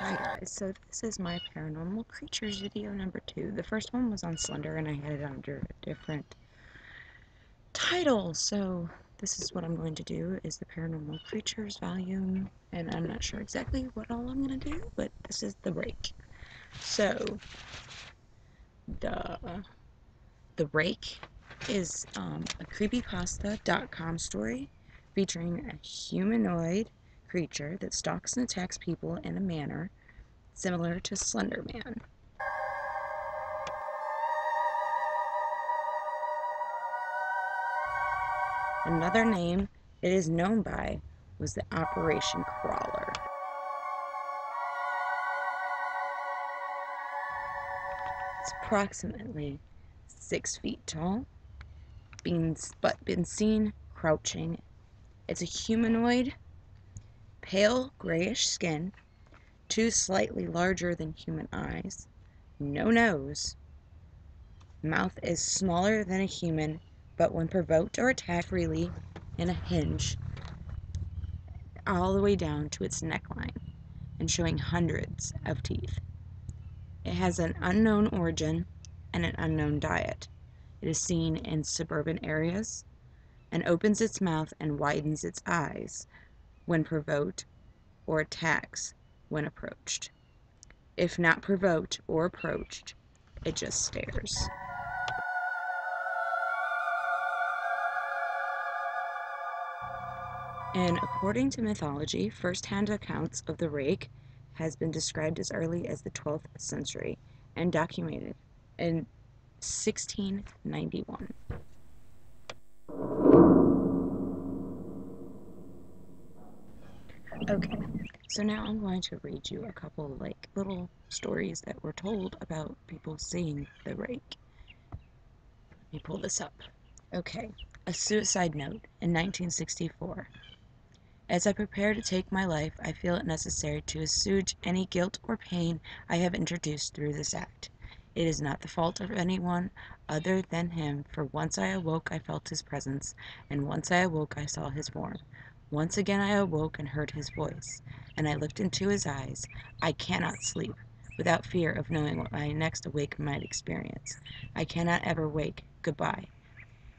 Hi guys, so this is my paranormal creatures video number 2. The first one was on Slender and I had it under a different title, so this is what I'm going to do, is the paranormal creatures volume, and I'm not sure exactly what all I'm going to do, but this is the Rake. So, the Rake is a creepypasta.com story featuring a humanoid creature that stalks and attacks people in a manner similar to Slender Man. Another name it is known by was the Operation Crawler. It's approximately 6 feet tall, but been seen crouching. It's a humanoid, pale grayish skin, 2 slightly larger than human eyes, no nose, mouth is smaller than a human, but when provoked or attacked freely in a hinge all the way down to its neckline and showing hundreds of teeth. It has an unknown origin and an unknown diet. It is seen in suburban areas and opens its mouth and widens its eyes when provoked or attacks when approached. If not provoked or approached, it just stares. And according to mythology, first-hand accounts of the Rake has been described as early as the 12th century and documented in 1691. Okay, so now I'm going to read you a couple little stories that were told about people seeing the Rake. Let me pull this up. Okay, a suicide note in 1964. As I prepare to take my life, I feel it necessary to assuage any guilt or pain I have introduced through this act. It is not the fault of anyone other than him, for once I awoke I felt his presence, and once I awoke I saw his form. Once again I awoke and heard his voice, and I looked into his eyes. I cannot sleep without fear of knowing what my next awake might experience. I cannot ever wake. Goodbye.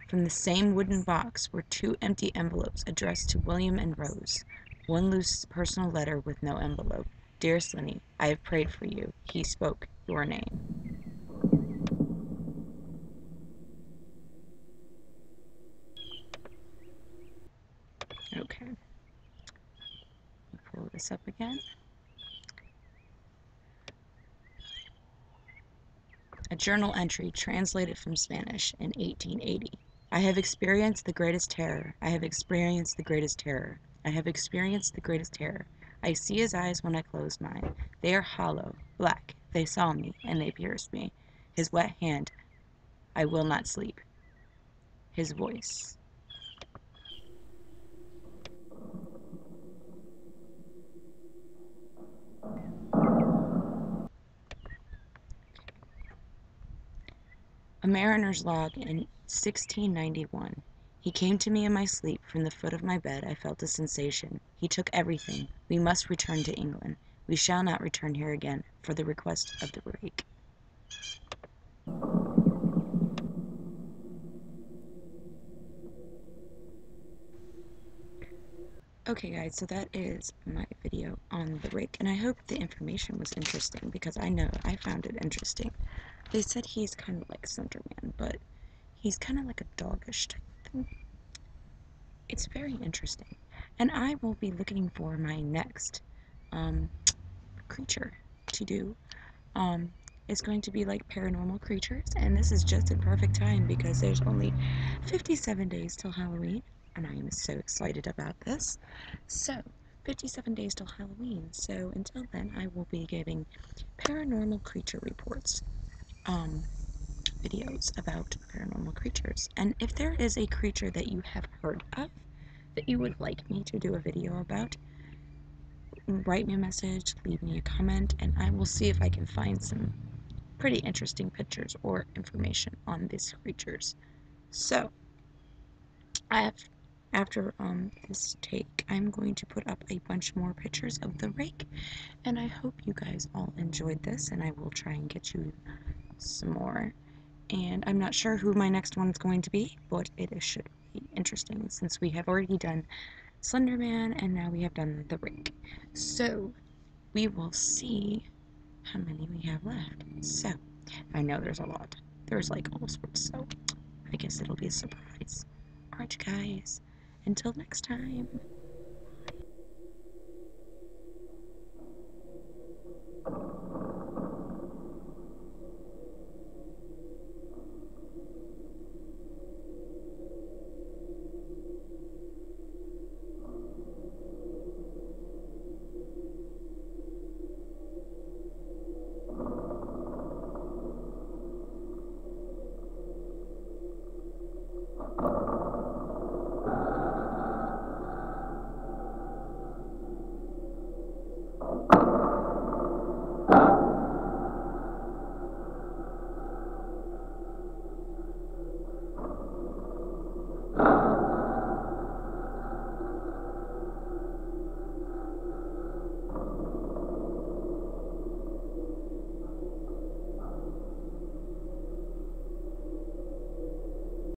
From the same wooden box were 2 empty envelopes addressed to William and Rose. One loose personal letter with no envelope. Dearest Lenny, I have prayed for you. He spoke your name. Okay. Pull this up again. A journal entry translated from Spanish in 1880. I have experienced the greatest terror. I have experienced the greatest terror. I have experienced the greatest terror. I see his eyes when I close mine. They are hollow, black. They saw me, and they pierced me. His wet hand. I will not sleep. His voice. A mariner's log in 1691. He came to me in my sleep. From the foot of my bed I felt a sensation. He took everything. We must return to England. We shall not return here again, for the request of the Rake. Okay guys, so that is my video on the Rake, and I hope the information was interesting, because I know I found it interesting. They said he's kind of like Slender Man, but he's kind of like a doggish type thing. It's very interesting, and I will be looking for my next creature to do. It's going to be like paranormal creatures, and this is just in perfect time because there's only 57 days till Halloween, and I am so excited about this. So, 57 days till Halloween, so until then I will be giving paranormal creature reports, videos about paranormal creatures. And if there is a creature that you have heard of that you would like me to do a video about, write me a message, leave me a comment, and I will see if I can find some pretty interesting pictures or information on these creatures. So, I have after this take, I'm going to put up a bunch more pictures of the rake, and I hope you guys all enjoyed this, and I will try and get you some more. And I'm not sure who my next one's going to be, but it should be interesting since we have already done Slenderman and now we have done the rake. So we will see how many we have left. So I know there's a lot. There's like all sorts, so I guess it'll be a surprise. Alright, guys. Until next time.